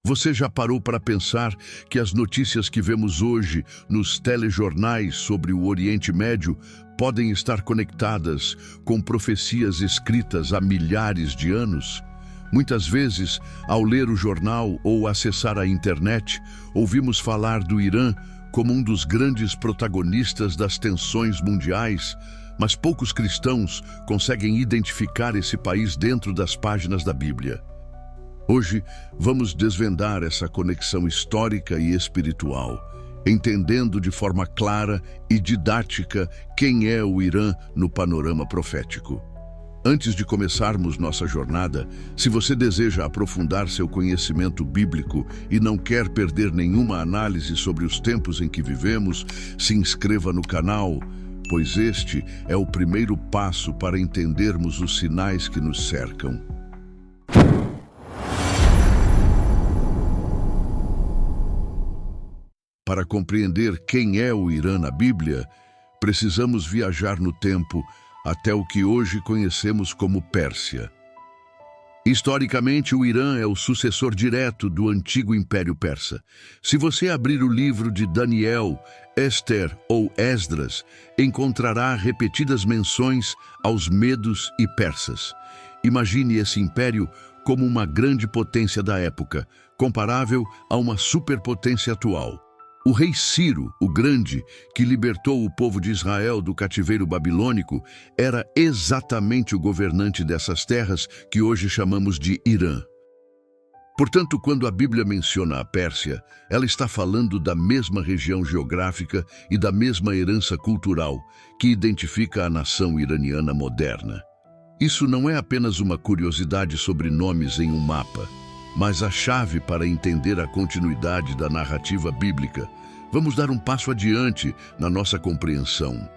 Você já parou para pensar que as notícias que vemos hoje nos telejornais sobre o Oriente Médio podem estar conectadas com profecias escritas há milhares de anos? Muitas vezes, ao ler o jornal ou acessar a internet, ouvimos falar do Irã como um dos grandes protagonistas das tensões mundiais, mas poucos cristãos conseguem identificar esse país dentro das páginas da Bíblia. Hoje, vamos desvendar essa conexão histórica e espiritual, entendendo de forma clara e didática quem é o Irã no panorama profético. Antes de começarmos nossa jornada, se você deseja aprofundar seu conhecimento bíblico e não quer perder nenhuma análise sobre os tempos em que vivemos, se inscreva no canal, pois este é o primeiro passo para entendermos os sinais que nos cercam. Para compreender quem é o Irã na Bíblia, precisamos viajar no tempo até o que hoje conhecemos como Pérsia. Historicamente, o Irã é o sucessor direto do antigo Império Persa. Se você abrir o livro de Daniel, Ester ou Esdras, encontrará repetidas menções aos medos e persas. Imagine esse império como uma grande potência da época, comparável a uma superpotência atual. O rei Ciro, o Grande, que libertou o povo de Israel do cativeiro babilônico, era exatamente o governante dessas terras que hoje chamamos de Irã. Portanto, quando a Bíblia menciona a Pérsia, ela está falando da mesma região geográfica e da mesma herança cultural que identifica a nação iraniana moderna. Isso não é apenas uma curiosidade sobre nomes em um mapa, mas a chave para entender a continuidade da narrativa bíblica. Vamos dar um passo adiante na nossa compreensão.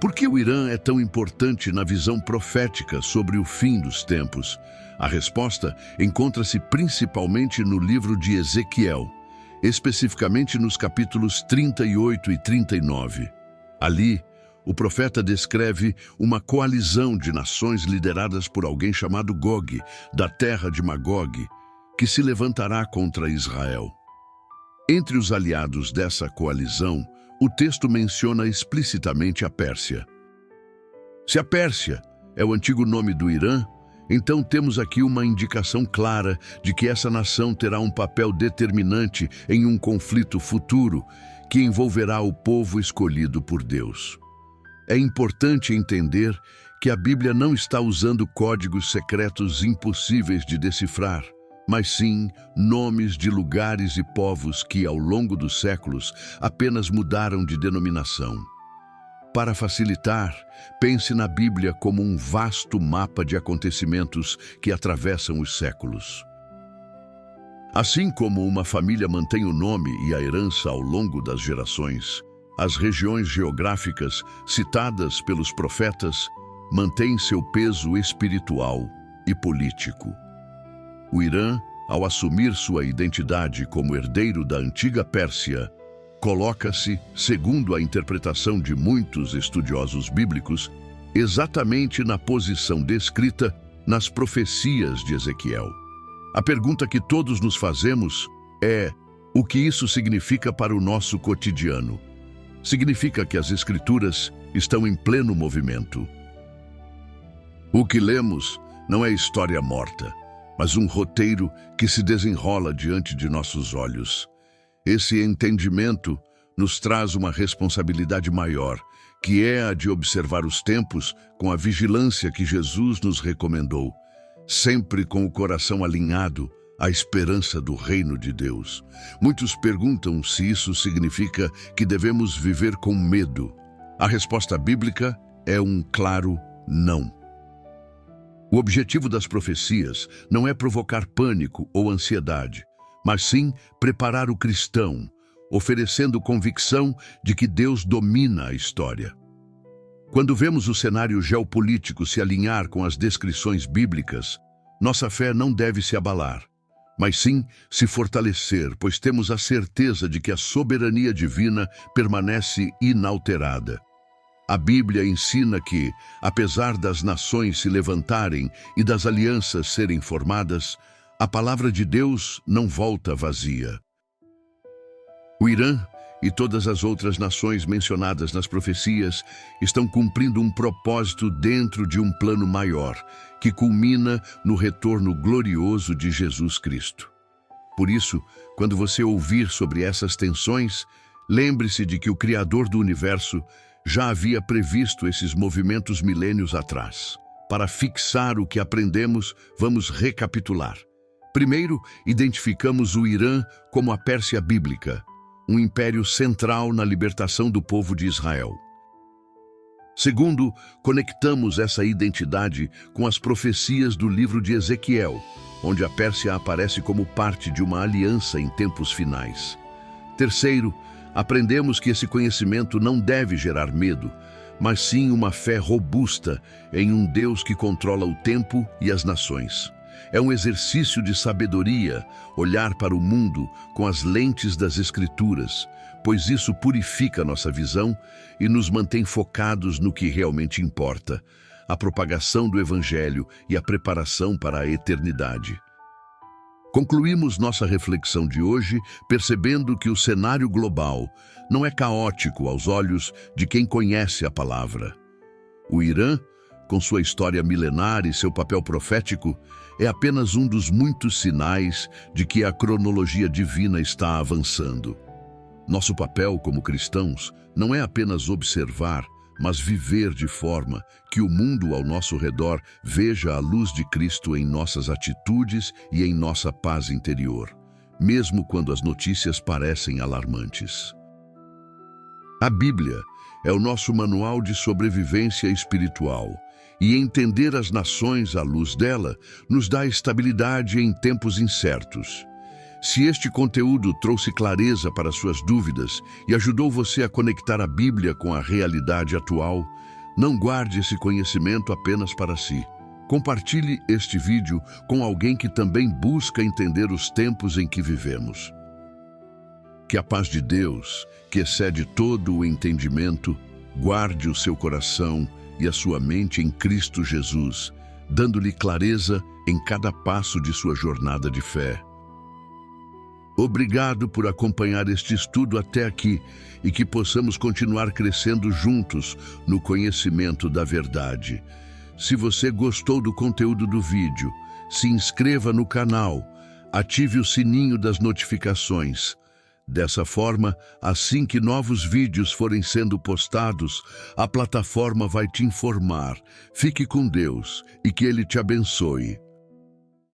Por que o Irã é tão importante na visão profética sobre o fim dos tempos? A resposta encontra-se principalmente no livro de Ezequiel, especificamente nos capítulos 38 e 39. Ali, o profeta descreve uma coalizão de nações lideradas por alguém chamado Gog, da terra de Magog, que se levantará contra Israel. Entre os aliados dessa coalizão, o texto menciona explicitamente a Pérsia. Se a Pérsia é o antigo nome do Irã, então temos aqui uma indicação clara de que essa nação terá um papel determinante em um conflito futuro que envolverá o povo escolhido por Deus. É importante entender que a Bíblia não está usando códigos secretos impossíveis de decifrar, mas sim nomes de lugares e povos que, ao longo dos séculos, apenas mudaram de denominação. Para facilitar, pense na Bíblia como um vasto mapa de acontecimentos que atravessam os séculos. Assim como uma família mantém o nome e a herança ao longo das gerações, as regiões geográficas citadas pelos profetas mantêm seu peso espiritual e político. O Irã, ao assumir sua identidade como herdeiro da antiga Pérsia, coloca-se, segundo a interpretação de muitos estudiosos bíblicos, exatamente na posição descrita nas profecias de Ezequiel. A pergunta que todos nos fazemos é: o que isso significa para o nosso cotidiano? Significa que as Escrituras estão em pleno movimento. O que lemos não é história morta, mas um roteiro que se desenrola diante de nossos olhos. Esse entendimento nos traz uma responsabilidade maior, que é a de observar os tempos com a vigilância que Jesus nos recomendou, sempre com o coração alinhado à esperança do reino de Deus. Muitos perguntam se isso significa que devemos viver com medo. A resposta bíblica é um claro não. O objetivo das profecias não é provocar pânico ou ansiedade, mas sim preparar o cristão, oferecendo convicção de que Deus domina a história. Quando vemos o cenário geopolítico se alinhar com as descrições bíblicas, nossa fé não deve se abalar, mas sim se fortalecer, pois temos a certeza de que a soberania divina permanece inalterada. A Bíblia ensina que, apesar das nações se levantarem e das alianças serem formadas, A palavra de Deus não volta vazia. O Irã e todas as outras nações mencionadas nas profecias estão cumprindo um propósito dentro de um plano maior, que culmina no retorno glorioso de Jesus Cristo. Por isso, quando você ouvir sobre essas tensões, lembre-se de que o Criador do Universo já havia previsto esses movimentos milênios atrás. Para fixar o que aprendemos, vamos recapitular. Primeiro, identificamos o Irã como a Pérsia bíblica, um império central na libertação do povo de Israel. Segundo, conectamos essa identidade com as profecias do livro de Ezequiel, onde a Pérsia aparece como parte de uma aliança em tempos finais. Terceiro, aprendemos que esse conhecimento não deve gerar medo, mas sim uma fé robusta em um Deus que controla o tempo e as nações. É um exercício de sabedoria olhar para o mundo com as lentes das Escrituras, pois isso purifica nossa visão e nos mantém focados no que realmente importa, a propagação do Evangelho e a preparação para a eternidade. Concluímos nossa reflexão de hoje percebendo que o cenário global não é caótico aos olhos de quem conhece a palavra. O Irã, com sua história milenar e seu papel profético, é apenas um dos muitos sinais de que a cronologia divina está avançando. Nosso papel como cristãos não é apenas observar, mas viver de forma que o mundo ao nosso redor veja a luz de Cristo em nossas atitudes e em nossa paz interior, mesmo quando as notícias parecem alarmantes. A Bíblia é o nosso manual de sobrevivência espiritual, e entender as nações à luz dela nos dá estabilidade em tempos incertos. Se este conteúdo trouxe clareza para suas dúvidas e ajudou você a conectar a Bíblia com a realidade atual, não guarde esse conhecimento apenas para si. Compartilhe este vídeo com alguém que também busca entender os tempos em que vivemos. Que a paz de Deus, que excede todo o entendimento, guarde o seu coração e a sua mente em Cristo Jesus, dando-lhe clareza em cada passo de sua jornada de fé. Obrigado por acompanhar este estudo até aqui e que possamos continuar crescendo juntos no conhecimento da verdade. Se você gostou do conteúdo do vídeo, se inscreva no canal, ative o sininho das notificações. Dessa forma, assim que novos vídeos forem sendo postados, a plataforma vai te informar. Fique com Deus e que Ele te abençoe.